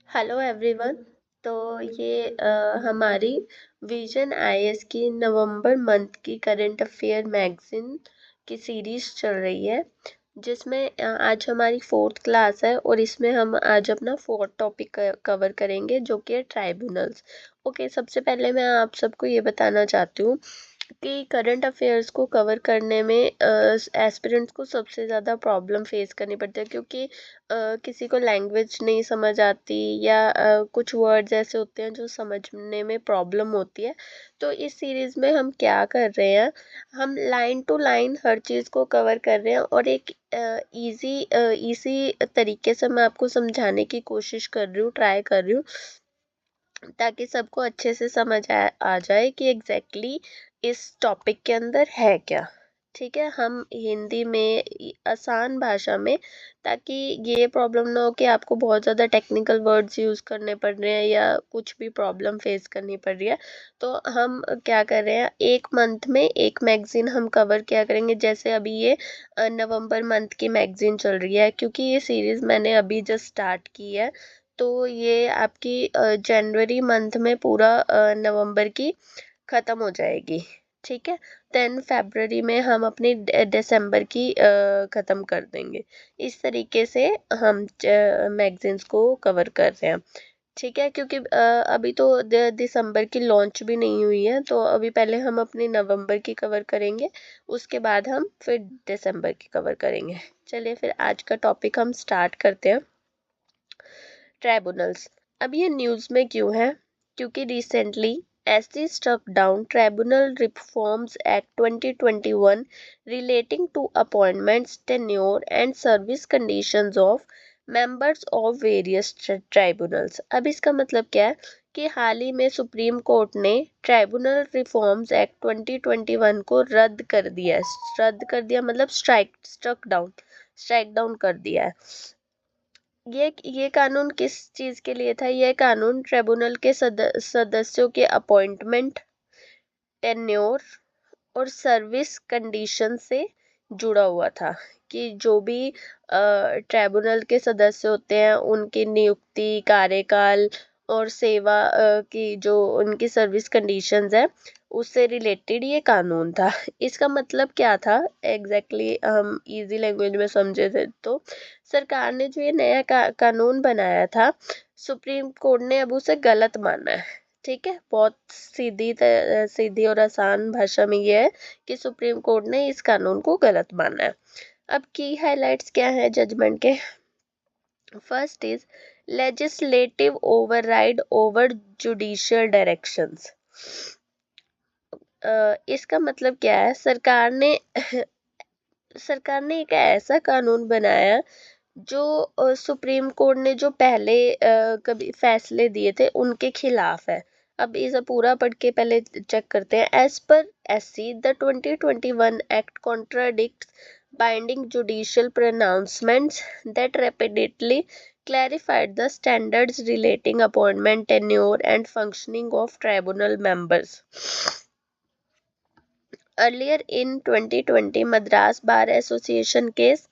Hello everyone. तो ये हमारी विजन आईएएस की नवंबर मंथ की करंट अफेयर मैगजीन की सीरीज चल रही है, जिसमें आज हमारी फोर्थ क्लास है और इसमें हम आज अपना फोर्थ टॉपिक कवर करेंगे, जो कि है ट्राइब्यूनल्स। ओके, सबसे पहले मैं आप सबको ये बताना चाहती हूँ कि करंट अफेयर्स को कवर करने में एस्पिरेंट्स को सबसे ज़्यादा प्रॉब्लम फेस करनी पड़ती है, क्योंकि किसी को लैंग्वेज नहीं समझ आती या कुछ वर्ड्स ऐसे होते हैं जो समझने में प्रॉब्लम होती है। तो इस सीरीज़ में हम क्या कर रहे हैं, हम लाइन टू लाइन हर चीज़ को कवर कर रहे हैं और एक इजी तरीके से मैं आपको समझाने की कोशिश कर रही हूँ, ट्राई कर रही हूँ, ताकि सबको अच्छे से समझ आ जाए कि एग्जैक्टली इस टॉपिक के अंदर है क्या। ठीक है, हम हिंदी में आसान भाषा में, ताकि ये प्रॉब्लम ना हो कि आपको बहुत ज़्यादा टेक्निकल वर्ड्स यूज़ करने पड़ रहे हैं या कुछ भी प्रॉब्लम फेस करनी पड़ रही है। तो हम क्या कर रहे हैं, एक मंथ में एक मैगजीन हम कवर क्या करेंगे। जैसे अभी ये नवंबर मंथ की मैगजीन चल रही है, क्योंकि ये सीरीज़ मैंने अभी जस्ट स्टार्ट की है। तो ये आपकी जनवरी मंथ में पूरा नवंबर की ख़त्म हो जाएगी। ठीक है, 10 फरवरी में हम अपनी दिसंबर की ख़त्म कर देंगे। इस तरीके से हम मैगजीन्स को कवर कर रहे हैं। ठीक है, क्योंकि अभी तो दिसंबर की लॉन्च भी नहीं हुई है, तो अभी पहले हम अपनी नवंबर की कवर करेंगे, उसके बाद हम फिर दिसंबर की कवर करेंगे। चलिए फिर आज का टॉपिक हम स्टार्ट करते हैं। ट्राइब्यूनल्स। अब ये न्यूज़ में क्यों है, क्योंकि recently SC struck down tribunal reforms act 2021 relating to appointments, tenure and service conditions of members of various tribunals. अब इसका मतलब क्या है कि हाल ही में सुप्रीम कोर्ट ने ट्राइब्यूनल रिफॉर्म्स एक्ट 2021 को रद्द कर दिया है। रद्द कर दिया मतलब स्ट्राइक डाउन कर दिया है। ये कानून किस चीज़ के लिए था? ये कानून ट्रिब्यूनल के सदस्यों के अपॉइंटमेंट, टेन्योर और सर्विस कंडीशन से जुड़ा हुआ था, कि जो भी ट्रिब्यूनल के सदस्य होते हैं उनकी नियुक्ति, कार्यकाल और सेवा की जो उनकी सर्विस कंडीशंस है, उससे रिलेटेड ये कानून था। इसका मतलब क्या था एग्जैक्टली हम इजी लैंग्वेज में समझे थे तो, सरकार ने जो ये नया कानून बनाया था, सुप्रीम कोर्ट ने अब उसे गलत माना है। ठीक है, बहुत सीधी और आसान भाषा में ये है कि सुप्रीम कोर्ट ने इस कानून को गलत माना है। अब की हाइलाइट्स क्या है जजमेंट के? First is legislative override over judicial directions. इसका मतलब क्या है, सरकार ने एक ऐसा कानून बनाया जो सुप्रीम कोर्ट ने जो पहले कभी फैसले दिए थे उनके खिलाफ है। अब इसे पूरा पढ़ के पहले चेक करते हैं। एज पर SC the 2021 act contradicts binding judicial pronouncements that repeatedly clarified the standards relating appointment, tenure and functioning of tribunal members. Earlier in 2020 Madras Bar Association case,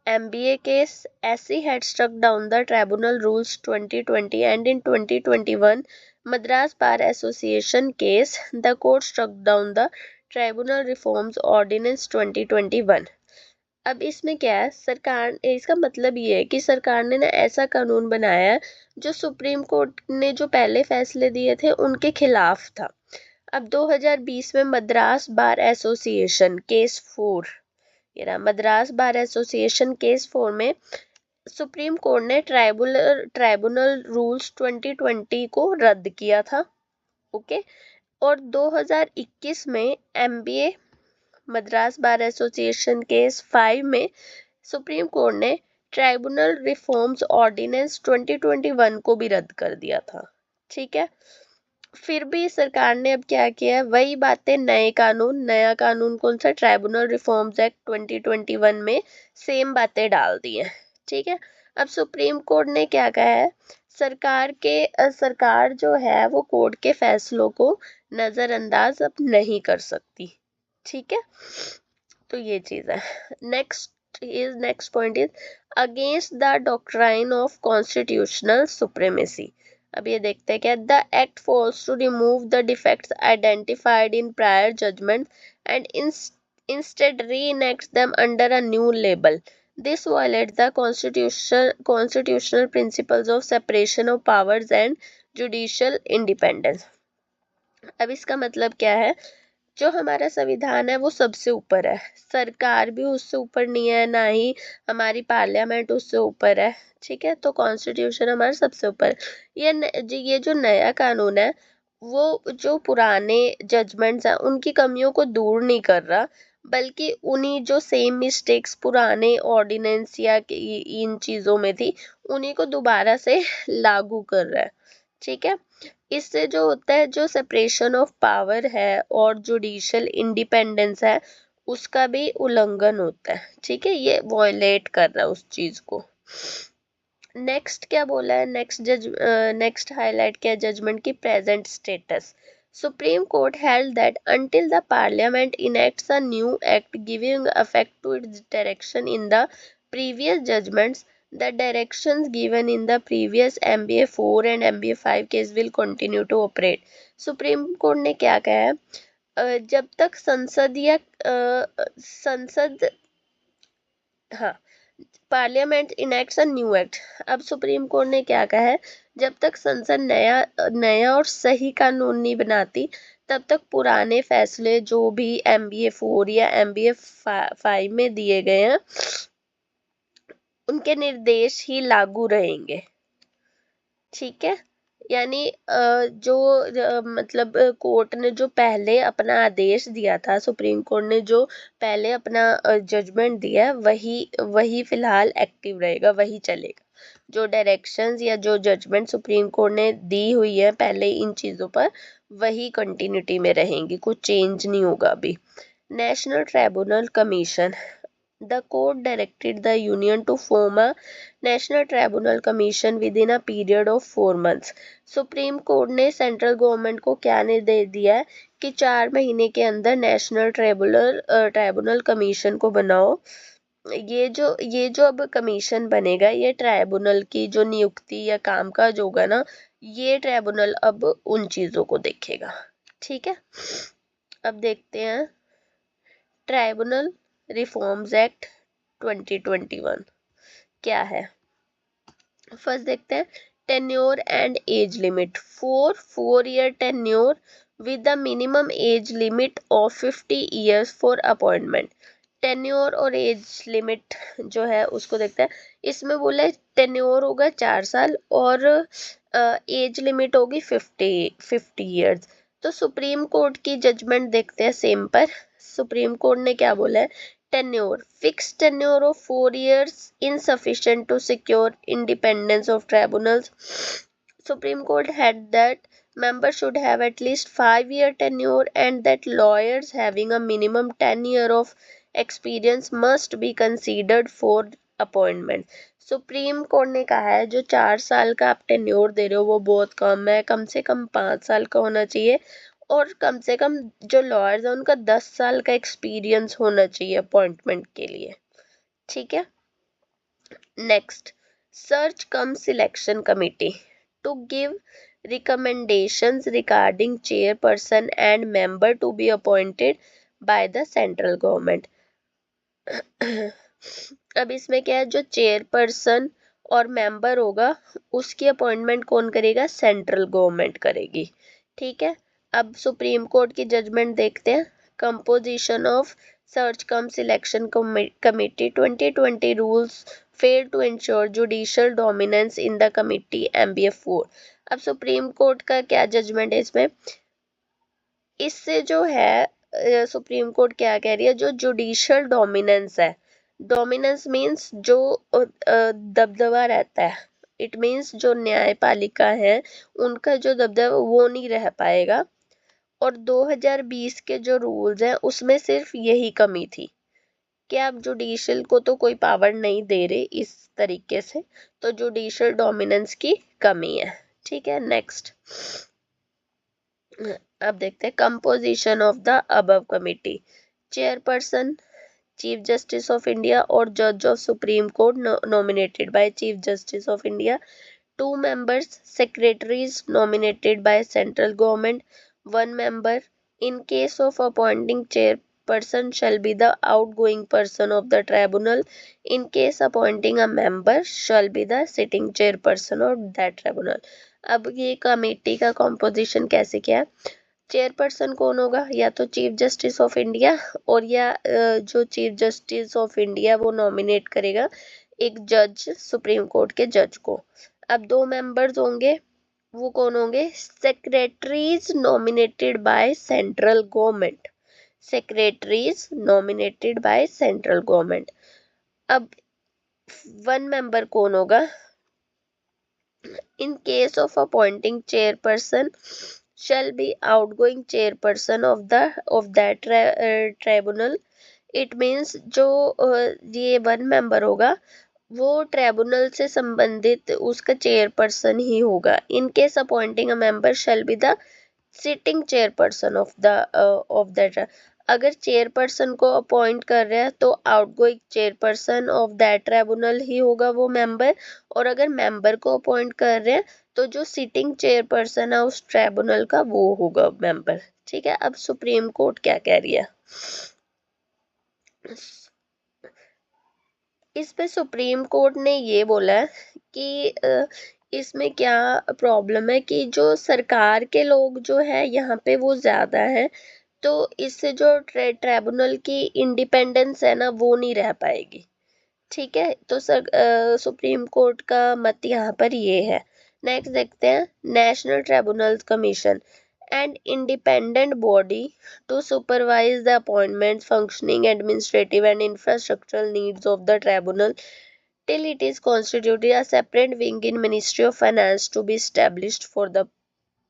MBA case, SC had struck down the tribunal rules 2020, and in 2021 Madras Bar Association case, the court struck down the Tribunal Reforms Ordinance 2021. अब इसमें क्या है, सरकार, इसका मतलब ये है कि सरकार ने ना ऐसा कानून बनाया है जो सुप्रीम कोर्ट ने जो पहले फैसले दिए थे उनके खिलाफ था। अब 2020 में Madras bar association case 4, Madras bar association case 4 में सुप्रीम कोर्ट ने ट्राइब्यूनल रूल्स 2020 को रद्द किया था। ओके, और 2021 में MBA Madras bar association case 5 में सुप्रीम कोर्ट ने ट्राइब्यूनल रिफॉर्म्स ऑर्डिनेंस 2021 को भी रद्द कर दिया था। ठीक है, फिर भी सरकार ने अब क्या किया है, वही बातें नया कानून कौन सा, ट्राइब्यूनल रिफॉर्म्स एक्ट 2021 में सेम बातें डाल दी हैं। ठीक है, अब सुप्रीम कोर्ट ने क्या कहा है, सरकार जो है वो कोर्ट के फैसलों को नजरअंदाज अब नहीं कर सकती। ठीक है, तो ये चीज़ है। Next his next point is against the doctrine of constitutional supremacy. अब ये देखते हैं क्या, the act falls to remove the defects identified in prior judgments and instead reenacts them under a new label. This violates the constitutional principles of separation of powers and judicial independence. अब इसका मतलब क्या है, जो हमारा संविधान है वो सबसे ऊपर है, सरकार भी उससे ऊपर नहीं है, ना ही हमारी पार्लियामेंट उससे ऊपर है, ठीक है। तो कॉन्स्टिट्यूशन हमारा सबसे ऊपर। ये जो नया कानून है वो जो पुराने जजमेंट्स हैं उनकी कमियों को दूर नहीं कर रहा, बल्कि उन्हीं जो सेम मिस्टेक्स पुराने ऑर्डिनेंस या इन चीज़ों में थी उन्हीं को दोबारा से लागू कर रहा है, ठीक है। इससे जो होता है, जो सेपरेशन ऑफ पावर है और जुडिशियल इंडिपेंडेंस है उसका भी उल्लंघन होता है, ठीक है। ये वॉयलेट कर रहा है उस चीज को। नेक्स्ट क्या बोला है, नेक्स्ट हाईलाइट किया जजमेंट की present status. Supreme court held that until the parliament enacts a new act giving effect to its direction in the previous judgments, the directions given in the previous MBA 4 and MBA 5 case will continue to operate. Supreme court ने क्या कहा है, जब तक संसद हाँ parliament इनेक्ट्स a new act. अब supreme court ने क्या कहा है, जब तक संसद नया और सही कानून नहीं बनाती तब तक पुराने फैसले जो भी MBA 4 या MBA 5 में दिए गए हैं उनके निर्देश ही लागू रहेंगे, ठीक है। यानी मतलब कोर्ट ने जो पहले अपना आदेश दिया था, सुप्रीम कोर्ट ने जो पहले अपना जजमेंट दिया है वही फिलहाल एक्टिव रहेगा, वही चलेगा। जो डायरेक्शंस या जो जजमेंट सुप्रीम कोर्ट ने दी हुई है पहले इन चीज़ों पर वही कंटिन्यूटी में रहेंगी, कुछ चेंज नहीं होगा अभी। National tribunal commission, the court directed the union to form a national tribunal commission within a period of 4 months. Supreme court ने सेंट्रल गवर्नमेंट को क्या निर्देश दिया है कि 4 महीने के अंदर नेशनल ट्राइब्यूनल कमीशन को बनाओ। ये जो अब कमीशन बनेगा ये ट्राइब्यूनल की जो नियुक्ति या कामकाज होगा ना, ये ट्राइब्यूनल अब उन चीज़ों को देखेगा, ठीक है। अब देखते हैं ट्राइब्यूनल रिफॉर्म्स एक्ट 2021 क्या है। फर्स्ट देखते हैं tenure and age limit. 4 year tenure with the minimum age limit of 50 years for appointment. Tenure और एज लिमिट जो है उसको देखते हैं। इसमें बोला है टेन्योर होगा 4 साल और एज लिमिट होगी 50 ईयर्स। तो सुप्रीम कोर्ट की जजमेंट देखते हैं सेम पर। सुप्रीम कोर्ट ने क्या बोला है, tenure, fixed tenure of 4 years insufficient to secure independence of tribunals. Supreme Court had that members should have at least 5-year tenure and that lawyers having a minimum 10 year of experience must be considered for appointment. Supreme court ने कहा है जो 4 साल का आप tenure दे रहे हो वो बहुत कम है, कम से कम 5 साल का होना चाहिए और कम से कम जो लॉयर्स हैं उनका 10 साल का एक्सपीरियंस होना चाहिए अपॉइंटमेंट के लिए, ठीक है। Next search cum selection committee to give recommendations regarding chairperson and member to be appointed by the central government. अब इसमें क्या है, जो चेयरपर्सन और मेंबर होगा उसकी अपॉइंटमेंट कौन करेगा, सेंट्रल गवर्नमेंट करेगी, ठीक है। अब सुप्रीम कोर्ट की जजमेंट देखते हैं। Composition of search cum selection committee 2020 rules fail to ensure judicial dominance in the committee MBA 4। अब सुप्रीम कोर्ट का क्या जजमेंट है इसमें, इससे जो है सुप्रीम कोर्ट क्या कह रही है, जो जुडिशियल डोमिनेंस है, डोमिनेंस मीन्स जो दबदबा रहता है, इट मीन्स जो न्यायपालिका है उनका जो दबदबा वो नहीं रह पाएगा। और 2020 के जो रूल्स हैं उसमें सिर्फ यही कमी थी कि आप जुडिशियल को तो कोई पावर नहीं दे रहे इस तरीके से, तो जुडिशियल डोमिनेंस की कमी है, ठीक है। नेक्स्ट अब देखते हैं composition of the above committee. Chairperson Chief Justice of India or Judge of Supreme Court nominated by Chief Justice of India. 2 members, secretaries nominated by central government. 1 member. In case of appointing chairperson shall be the outgoing person of the tribunal. In case appointing a member shall be the sitting chairperson of that tribunal. अब ये committee का composition कैसे क्या है? Chairperson कौन होगा? या तो चीफ जस्टिस ऑफ इंडिया और या जो चीफ जस्टिस ऑफ इंडिया वो नॉमिनेट करेगा एक जज, सुप्रीम कोर्ट के जज को। अब 2 मेंबर्स होंगे, वो कौन होंगे? Secretaries nominated by central government. Secretaries nominated by central government. अब 1 मेंबर कौन होगा? In case of appointing chairperson shall be outgoing chairperson of that tribunal. It means जो ये 1 मेंबर होगा वो ट्राइब्यूनल से संबंधित उसका चेयरपर्सन ही होगा। In case appointing a member shall be the sitting chairperson of that. अगर चेयरपर्सन को अपॉइंट कर रहे हैं तो outgoing chairperson of that tribunal ही होगा वो मेंबर, और अगर मेंबर को अपॉइंट कर रहे हैं तो जो सिटिंग चेयरपर्सन है उस ट्राइब्यूनल का वो होगा मेंबर। ठीक है, अब सुप्रीम कोर्ट क्या कह रही है इस पे? सुप्रीम कोर्ट ने ये बोला है कि इसमें क्या प्रॉब्लम है कि जो सरकार के लोग जो है यहाँ पे वो ज्यादा है, तो इससे जो ट्राइब्यूनल की इंडिपेंडेंस है ना वो नहीं रह पाएगी। ठीक है, तो सुप्रीम कोर्ट का मत यहाँ पर ये है। नेक्स्ट देखते हैं, national tribunal commission and independent body to supervise the appointments, functioning, administrative and infrastructural needs of the tribunal till it is constituted a separate wing in Ministry of Finance to be established for the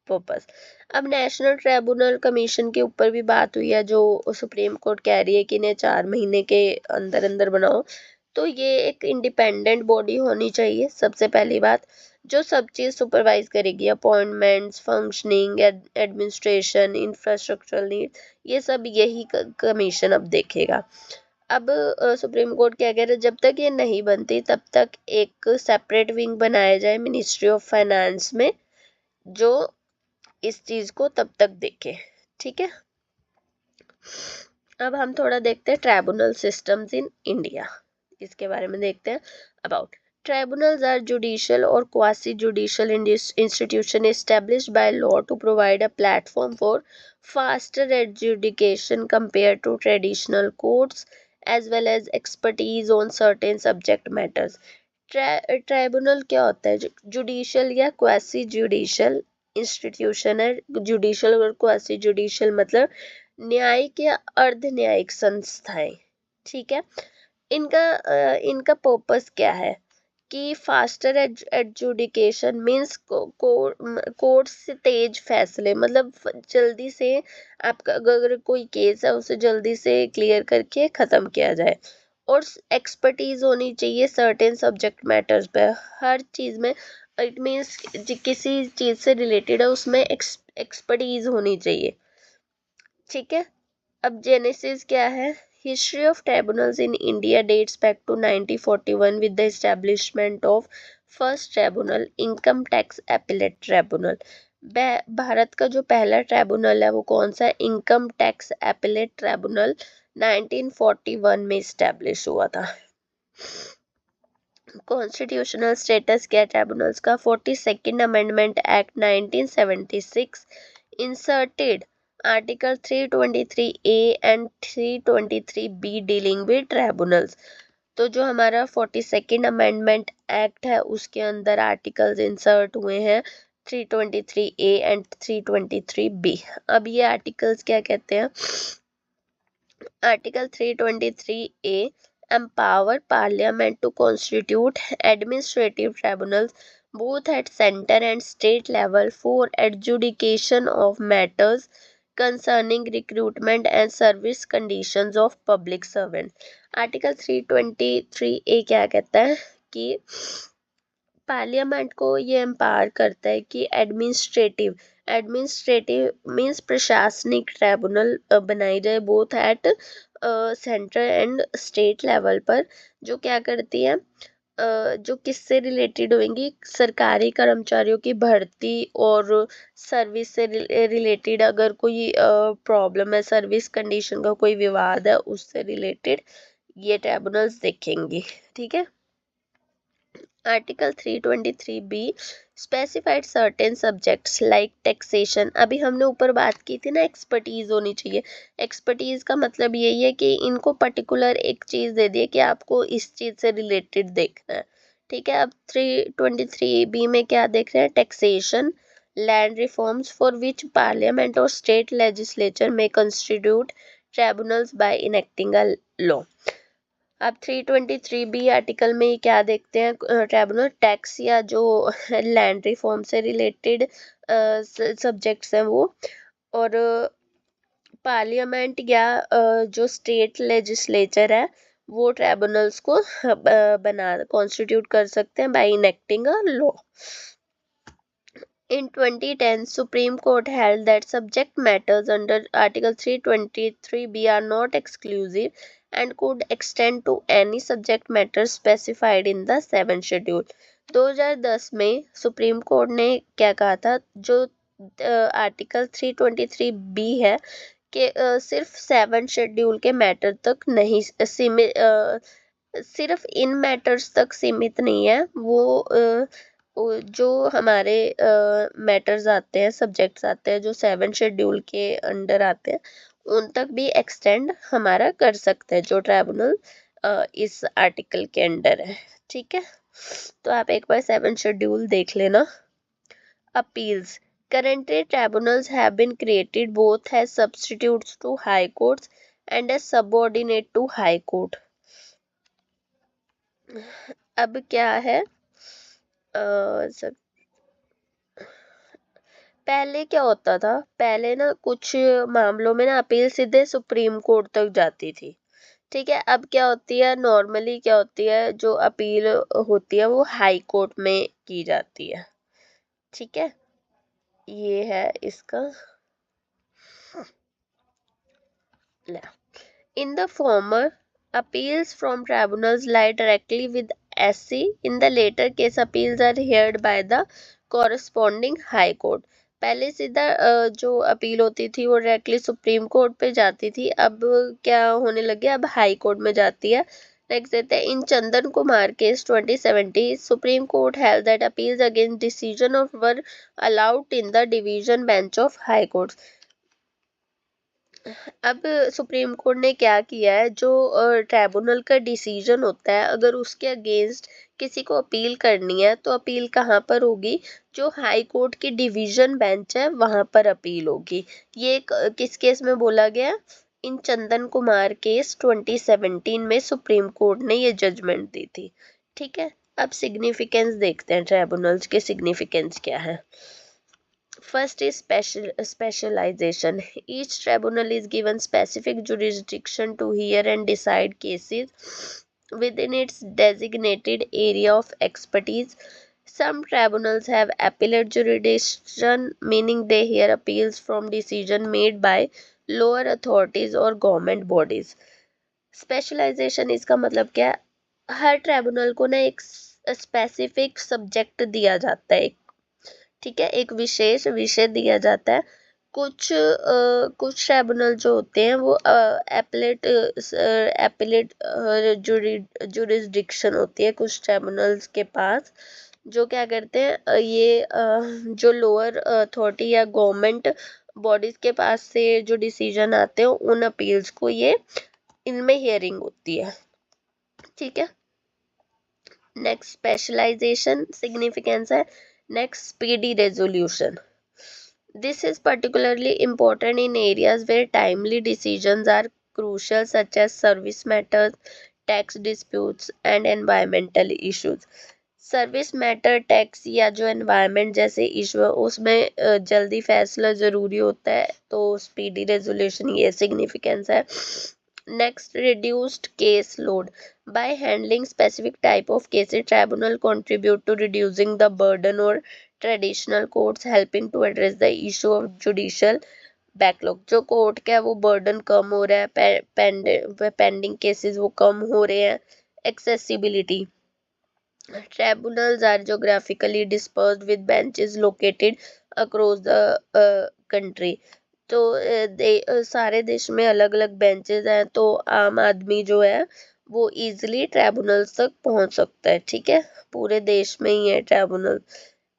purpose। अब national tribunal commission के ऊपर भी बात हुई है, जो supreme court कह रही है कि इन्हें 4 महीने के अंदर अंदर बनाओ। तो ये एक इंडिपेंडेंट बॉडी होनी चाहिए सबसे पहली बात, जो सब चीज़ सुपरवाइज करेगी, appointments, functioning, administration, infrastructural need, ये सब यही कमीशन अब देखेगा। अब सुप्रीम कोर्ट क्या कह रहा है, जब तक ये नहीं बनती तब तक एक सेपरेट विंग बनाया जाए मिनिस्ट्री ऑफ फाइनेंस में, जो इस चीज को तब तक देखे। ठीक है, अब हम थोड़ा देखते हैं ट्राइब्यूनल सिस्टम्स इन इंडिया, इसके बारे में देखते हैं। अबाउट ट्राइब्यूनल्स आर जुडिशियल और quasi judicial institution established by law to provide a platform for faster adjudication compare to traditional courts as well as expertise on certain subject matters. Tribunal क्या होता है? Judicial या quasi judicial institution है। Judicial और quasi judicial मतलब न्यायिक या अर्ध न्यायिक संस्थाएं। ठीक है, इनका पर्पस क्या है कि फास्टर एडजुडिकेशन मीन्स कोर्ट से तेज फैसले, मतलब जल्दी से आपका अगर कोई केस है उसे जल्दी से क्लियर करके ख़त्म किया जाए, और एक्सपर्टीज होनी चाहिए सर्टेन सब्जेक्ट मैटर्स पे, हर चीज़ में। इट मीन्स किसी चीज़ से रिलेटेड है उसमें एक्सपर्टीज होनी चाहिए। ठीक है, अब जेनेसिस क्या है? History of tribunals in India dates back to 1941 with the establishment of first tribunal, income tax appellate tribunal. Bharat का जो पहला ट्राइब्यूनल है वो कौन सा है? इनकम टैक्स एपिलेट ट्राइब्यूनल 1941 में इस्टेब्लिश हुआ था। कॉन्स्टिट्यूशनल स्टेटस क्या है ट्राइब्यूनल्स का? 42nd amendment act 1976 inserted article 323A and 323B dealing with tribunals. तो जो हमारा 42nd अमेंडमेंट एक्ट है उसके अंदर आर्टिकल्स इंसर्ट हुए हैं 323A एंड 323B। अब ये आर्टिकल्स क्या कहते हैं? Article 323A empower parliament to constitute administrative tribunals both at center and state level for adjudication of matters concerning recruitment and service conditions of public servants। Article 323A क्या कहता है कि parliament को ये एम्पावर करता है कि एडमिनिस्ट्रेटिव एडमिनिस्ट्रेटिव मीन्स प्रशासनिक ट्राइब्यूनल बनाई जाए both at central and state level पर, जो क्या करती है जो किससे रिलेटेड होंगी, सरकारी कर्मचारियों की भर्ती और सर्विस से रिलेटेड अगर कोई प्रॉब्लम है, सर्विस कंडीशन का कोई विवाद है, उससे रिलेटेड ये ट्राइब्यूनल्स देखेंगी। ठीक है। Article 323B specified certain subjects like taxation. अभी हमने ऊपर बात की थी ना, एक्सपर्टीज होनी चाहिए। एक्सपर्टीज का मतलब यही है कि इनको पर्टिकुलर एक चीज दे दी है कि आपको इस चीज से रिलेटेड देखना है। ठीक है। अब 323B में क्या देख रहे हैं, taxation, land reforms for which parliament और स्टेट लेजिस्लेचर में constitute tribunals by enacting a law. अब 323B आर्टिकल में क्या देखते हैं, ट्राइब्यूनल टैक्स या जो लैंड रिफॉर्म से रिलेटेड सब्जेक्ट्स हैं वो, और पार्लियामेंट या जो स्टेट लेजिस्लेचर है वो ट्राइब्यूनल्स को बना कॉन्स्टिट्यूट कर सकते हैं by enacting a law. In 2010, Supreme Court held that subject matters under Article 323B are not exclusive and could extend to any subject matter specified in the 7th Schedule. 2010 में supreme court ने क्या कहा था, जो article 323B है कि सिर्फ 7 schedule के मैटर तक नहीं सीमित, सिर्फ इन मैटर्स तक सीमित नहीं है, वो जो हमारे मैटर्स आते हैं, सब्जेक्ट्स आते हैं जो 7 शेड्यूल के अंडर आते हैं, उन तक भी एक्सटेंड हमारा कर सकते हैं जो ट्राइब्यूनल इस आर्टिकल के अंडर है। ठीक है। तो आप एक बार 7 शेड्यूल देख लेना। Appeals, currently tribunals have been created both as substitutes to high courts and as subordinate to high court. अब क्या है, सब पहले क्या होता था, पहले ना कुछ मामलों में ना अपील सीधे सुप्रीम कोर्ट तक जाती थी। ठीक है। अब क्या होती है, नॉर्मली क्या होती है, जो अपील होती है वो हाई कोर्ट में की जाती है। ठीक है। ये है इसका। In the former, appeals from tribunals lie directly with SC. In the later case, appeals are heard by the corresponding high court. पहले सीधा जो अपील होती थी वो डायरेक्टली सुप्रीम कोर्ट पे जाती थी, अब क्या होने लगे, अब हाई कोर्ट में जाती है। नेक्स्ट देते हैं, in Chandan Kumar case 2070 supreme court held that appeals against decision of were allowed in the division bench of high court. अब सुप्रीम कोर्ट ने क्या किया है, जो ट्राइब्यूनल का डिसीजन होता है, अगर उसके अगेंस्ट किसी को अपील करनी है तो अपील कहाँ पर होगी, जो हाई कोर्ट की डिवीजन बेंच है वहां पर अपील होगी। ये किस केस में बोला गया, इन चंदन कुमार केस 2017 में सुप्रीम कोर्ट ने ये जजमेंट दी थी। ठीक है। अब सिग्निफिकेंस देखते हैं, ट्राइब्यूनल्स के सिग्निफिकेंस क्या है। First is specialization. Each tribunal is given specific jurisdiction to hear and decide cases within its designated area of expertise. Some tribunals have appellate jurisdiction, meaning they hear appeals from decisions made by lower authorities or government bodies. Specialization इसका मतलब क्या है, हर tribunal को ना एक specific subject दिया जाता है, ठीक है, एक विशेष विषय दिया जाता है। कुछ ट्राइब्यूनल जो होते हैं वो एपलेट जुरिस्डिक्शन होती है कुछ ट्राइब्यूनल्स के पास, जो क्या करते हैं, ये जो लोअर अथॉरिटी या गवर्नमेंट बॉडीज के पास से जो डिसीजन आते हैं उन अपील्स को ये इनमें हियरिंग होती है। ठीक है। नेक्स्ट स्पेशलाइजेशन सिग्निफिकेंस है। Next, speedy resolution. This is particularly important in areas where timely decisions are crucial, such as service matters, tax disputes, and environmental issues. Service matter, tax या जो एनवायरनमेंट जैसे issue है उसमें जल्दी फैसला ज़रूरी होता है, तो स्पीडी रेजोल्यूशन ये सिग्निफिकेंस है। Next, reduced case load. By handling specific type of cases, tribunal contribute to reducing the burden or traditional courts helping to address the issue of judicial backlog. जो कोर्ट का है वो burden कम हो रहा है, pending cases वो कम हो रहे हैं। Accessibility, tribunals are geographically dispersed with benches located across the country। तो सारे देश में अलग अलग बेंचेस हैं, तो आम आदमी जो है वो इजीली ट्राइब्यूनल्स तक पहुंच सकता है। ठीक है, पूरे देश में ही है tribunal.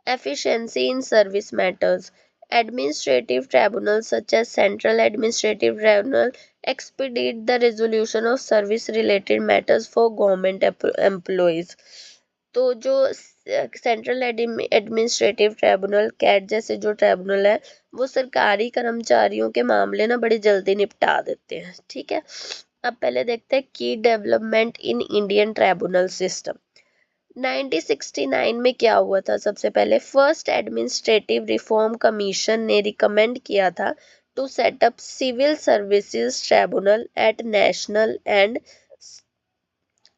Efficiency in service matters, administrative tribunals such as central administrative tribunal expedite the resolution of service related matters for government employees। तो जो सेंट्रल एडमिनिस्ट्रेटिव ट्राइब्यूनल कैट जैसे जो ट्राइब्यूनल है वो सरकारी कर्मचारियों के मामले ना बड़ी जल्दी निपटा देते हैं। ठीक है, अब पहले देखते हैं की development in Indian tribunal system. 1969 में क्या हुआ था? सबसे पहले फर्स्ट एडमिनिस्ट्रेटिव रिफॉर्म कमीशन ने रिकमेंड किया था to set up civil services tribunal at national and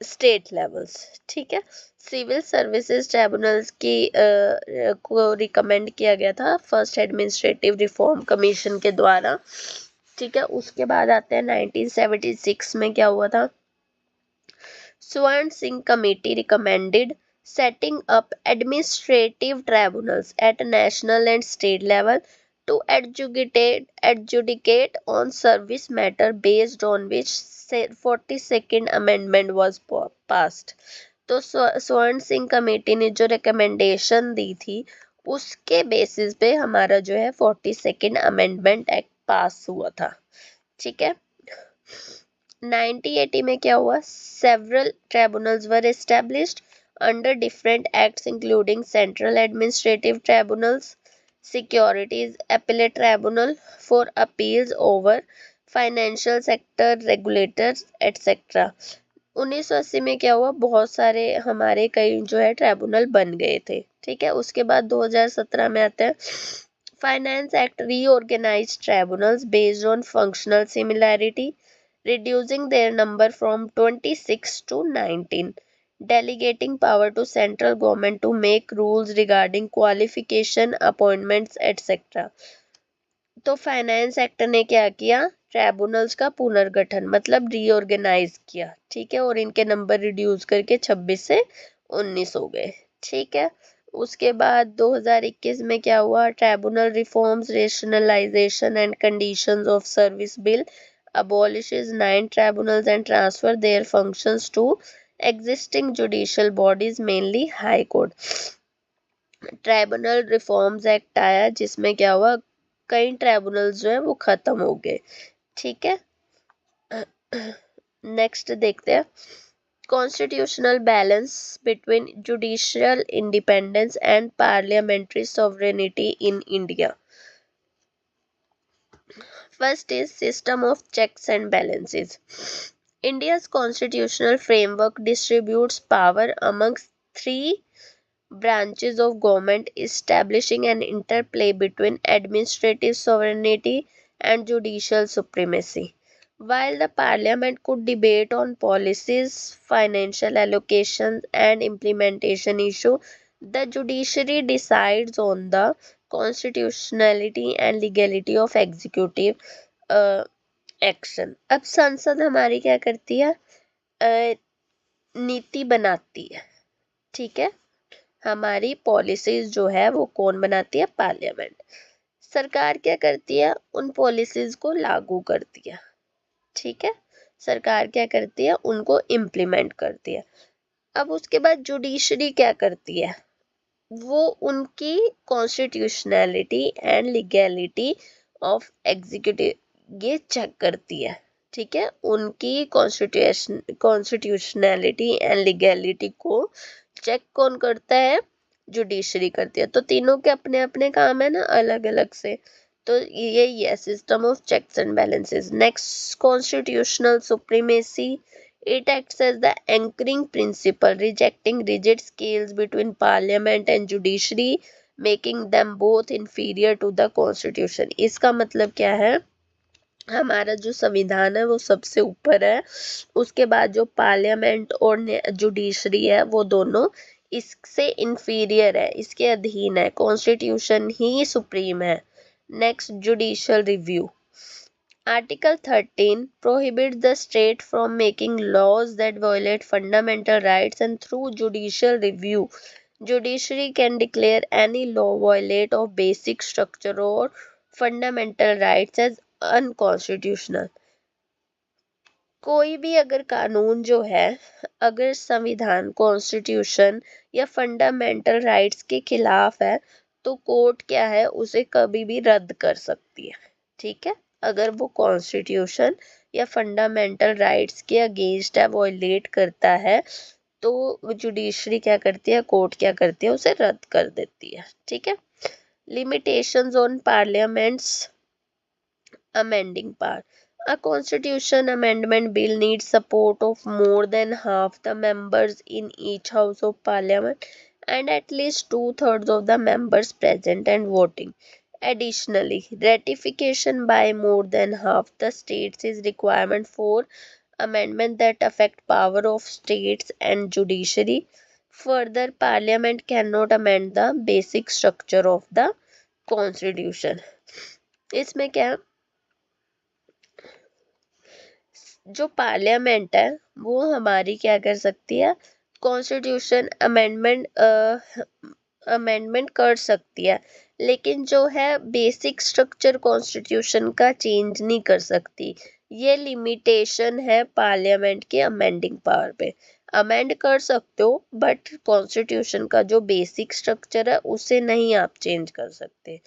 state levels. ठीक है, सिविल सर्विसेज ट्राइब्यूनल्स की को रिकमेंड किया गया था फर्स्ट एडमिनिस्ट्रेटिव रिफॉर्म कमीशन के द्वारा। ठीक है, उसके बाद आते हैं 1976 में क्या हुआ था? स्वर्ण Singh committee recommended setting up administrative tribunals at national and state level to adjudicate on service matter based on which 42nd amendment was passed। तो स्वर्ण सिंह कमेटी ने जो रिकमेंडेशन दी थी उसके बेसिस पे हमारा जो है 42nd अमेंडमेंट एक्ट पास हुआ था। ठीक है, 1980 में क्या हुआ? Several tribunals were established under different acts including Central Administrative Tribunals, Securities Appellate Tribunal for appeals over financial sector regulators etc। 1980 में क्या हुआ? बहुत सारे हमारे कई जो है ट्राइब्यूनल बन गए थे। ठीक है, उसके बाद 2017 में आते हैं finance act reorganise tribunals based on functional similarity, reducing their number from 26 to 19, delegating power to central government to make rules regarding qualification, appointments etc। तो फाइनेंस एक्ट ने क्या किया? ट्राइब्यूनल्स का पुनर्गठन मतलब रीऑर्गेनाइज किया। ठीक है, और इनके नंबर रिड्यूस करके 26 से 19 हो गए। ठीक है, उसके बाद 2021 में क्या हुआ? Tribunal reforms, rationalisation and conditions of service bill abolishes 9 tribunals and transfer their functions to existing judicial bodies mainly high court। Tribunal reforms act आया जिसमें क्या हुआ? कई ट्राइब्यूनल्स जो है वो खत्म हो गए। ठीक है, नेक्स्ट देखते हैं constitutional balance between judicial independence and parliamentary sovereignty in India. First is system of checks and balances. India's constitutional framework distributes power amongst three branches of government, establishing an interplay between administrative sovereignty and judicial supremacy. While the parliament could debate on policies, financial allocations, and implementation issues, the judiciary decides on the constitutionality and legality of executive action. अब संसद हमारी क्या करती है? नीति बनाती है। ठीक है, हमारी पॉलिसीज जो है वो कौन बनाती है? पार्लियामेंट। सरकार क्या करती है? उन पॉलिसीज को लागू करती है। ठीक है, सरकार क्या करती है? उनको इम्प्लीमेंट करती है। अब उसके बाद जुडिशरी क्या करती है? वो उनकी constitutionality and legality of executive ये चेक करती है। ठीक है, उनकी कॉन्स्टिट्यूशनैलिटी एंड लीगैलिटी को चेक कौन करता है? जुडिशरी करती है। तो तीनों के अपने अपने काम है ना, अलग अलग से। तो यही है system of checks and balances. Next, constitutional supremacy. It acts as the anchoring principle, rejecting rigid scales between parliament and judiciary, making them both inferior to the constitution। इसका मतलब क्या है? हमारा जो संविधान है वो सबसे ऊपर है, उसके बाद जो पार्लियामेंट और जुडिशरी है वो दोनों इससे इंफीरियर है, इसके अधीन है, कॉन्स्टिट्यूशन ही सुप्रीम है। Next, judicial review. Article 13 prohibits the state from making laws that violate fundamental rights, and through judicial review, judiciary can declare any law violate of basic structure or fundamental rights as unconstitutional. कोई भी अगर कानून जो है, अगर संविधान, constitution या fundamental rights के खिलाफ है, तो कोर्ट क्या है, उसे कभी भी रद्द कर सकती है। ठीक है, अगर वो कॉन्स्टिट्यूशन या फंडामेंटल राइट्स के अगेंस्ट है, वॉयलेट करता है, तो जुडिशरी क्या करती है, कोर्ट क्या करती है, उसे रद्द कर देती है। ठीक है। Limitations on parliaments amending power. A constitution amendment bill needs support of more than half the members in each house of parliament and at least two-thirds of the members present and voting. Additionally, ratification by more than half the states is requirement for amendment that affect power of states and judiciary. Further, parliament cannot amend the basic structure of the constitution. इसमें क्या, जो parliament है वो हमारी क्या कर सकती है, कॉन्स्टिट्यूशन अमेंडमेंट कर सकती है, लेकिन जो है बेसिक स्ट्रक्चर कॉन्स्टिट्यूशन का चेंज नहीं कर सकती। ये लिमिटेशन है पार्लियामेंट के अमेंडिंग पावर पे। अमेंड कर सकते हो बट कॉन्स्टिट्यूशन का जो बेसिक स्ट्रक्चर है उसे नहीं आप चेंज कर सकते।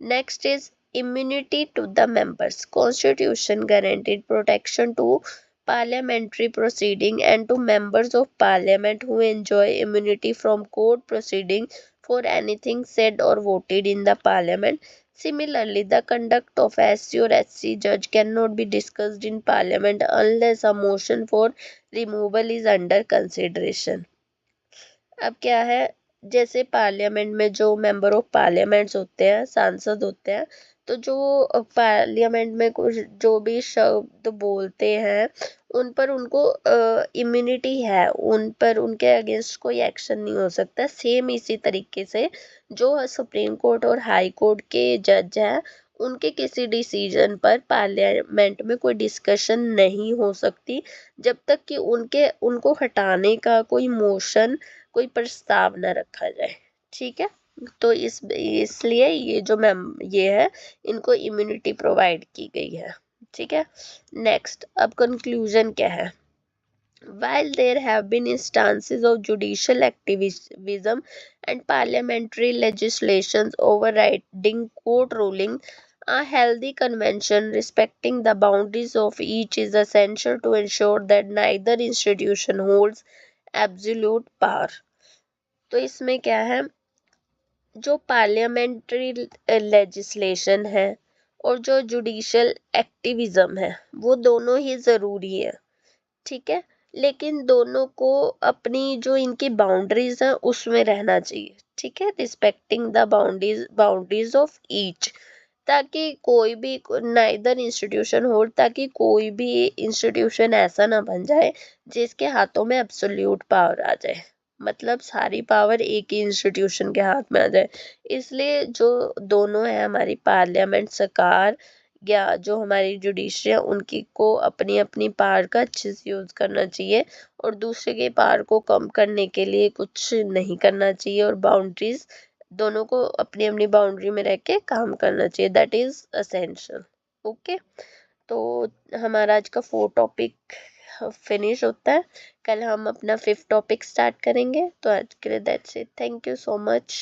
Next is immunity to the members. Constitution guaranteed protection to parliamentary proceeding and to members of parliament who enjoy immunity from court proceeding for anything said or voted in the parliament. Similarly, the conduct of SC or SC judge cannot be discussed in parliament unless a motion for removal is under consideration. अब क्या है, जैसे parliament में जो member of parliaments होते हैं, सांसद होते हैं, तो जो पार्लियामेंट में कुछ जो भी शब्द बोलते हैं उन पर उनको इम्यूनिटी है, उन पर उनके अगेंस्ट कोई एक्शन नहीं हो सकता। सेम इसी तरीके से जो सुप्रीम कोर्ट और हाई कोर्ट के जज हैं, उनके किसी डिसीजन पर पार्लियामेंट में कोई डिस्कशन नहीं हो सकती जब तक कि उनको हटाने का कोई मोशन, कोई प्रस्ताव न रखा जाए। ठीक है, तो इसलिए ये जो मैम ये है, इनको इम्यूनिटी प्रोवाइड की गई है। ठीक है। नेक्स्ट, अब कंक्लूजन क्या है। While there have been instances of judicial activism and parliamentary legislations overriding court ruling, a healthy convention respecting the boundaries of each is essential to ensure that neither institution holds absolute power. तो इसमें क्या है, जो parliamentary legislation है और जो judicial activism है, वो दोनों ही ज़रूरी है। ठीक है, लेकिन दोनों को अपनी जो इनकी बाउंड्रीज है उसमें रहना चाहिए। ठीक है, respecting the boundaries of each, ताकि कोई भी नाइदर इंस्टीट्यूशन हो, ताकि कोई भी इंस्टीट्यूशन ऐसा ना बन जाए जिसके हाथों में एब्सोल्यूट पावर आ जाए, मतलब सारी पावर एक ही इंस्टीट्यूशन के हाथ में आ जाए। इसलिए जो दोनों है, हमारी पार्लियामेंट, सरकार या जो हमारी जुडिशरी है, उनकी को अपनी अपनी पावर का अच्छे से यूज़ करना चाहिए और दूसरे के पावर को कम करने के लिए कुछ नहीं करना चाहिए, और बाउंड्रीज दोनों को अपनी अपनी बाउंड्री में रह के काम करना चाहिए। That is essential. ओके, तो हमारा आज का 4 टॉपिक फिनिश होता है। कल हम अपना 5th टॉपिक स्टार्ट करेंगे। तो आज के लिए that's it. Thank you so much.